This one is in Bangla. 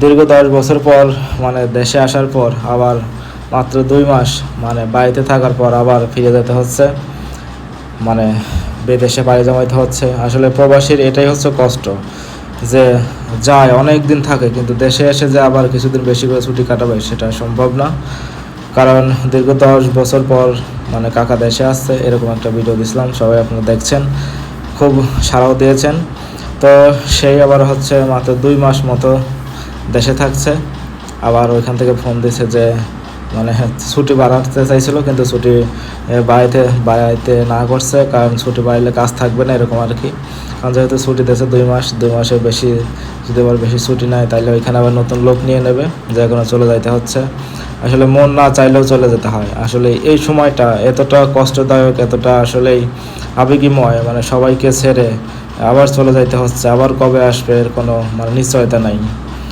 দীর্ঘ 10 বছর পর মানে দেশে আসার পর আবার মাত্র 2 মাস মানে বাড়িতে থাকার পর আবার ফিরে যেতে হচ্ছে, মানে বিদেশে পাড়ি জমাইতে হচ্ছে। আসলে প্রবাসীর এটাই হচ্ছে কষ্ট, যে যায় অনেক দিন থাকে কিন্তু দেশে এসে যে আবার কিছুদিন বেশি করে ছুটি কাটাবে সেটা সম্ভব না। কারণ দীর্ঘ 10 বছর পর মানে কাকা দেশে আসছে, এরকম একটা ভিডিও দিছিলাম, সবাই আপনারা দেখছেন, খুব সাড়াও দিয়েছেন। তো সেই আবার হচ্ছে মাত্র 2 মাস মতো দেশে থাকছে, আবার ওইখান থেকে ফোন দিছে যে মানে ছুটি বাড়াতে চাইছিল কিন্তু ছুটি বাড়াইতে না করছে, কারণ ছুটি বাড়াইলে কাজ থাকবে না এরকম আর কি। কারণ যেহেতু ছুটি দিয়েছে 2 মাস, 2 মাসের বেশি যদি আবার বেশি ছুটি নেয় তাহলে ওইখানে আবার নতুন লোক নিয়ে নেবে, যে কোনো চলে যাইতে হচ্ছে। আসলে মন না চাইলেও চলে যেতে হয়। আসলে এই সময়টা এতটা কষ্টদায়ক, এতটা আসলেই আবেগীময়, মানে সবাইকে ছেড়ে আবার চলে যাইতে হচ্ছে, আবার কবে আসবে এর কোনো মানে নিশ্চয়তা নাই।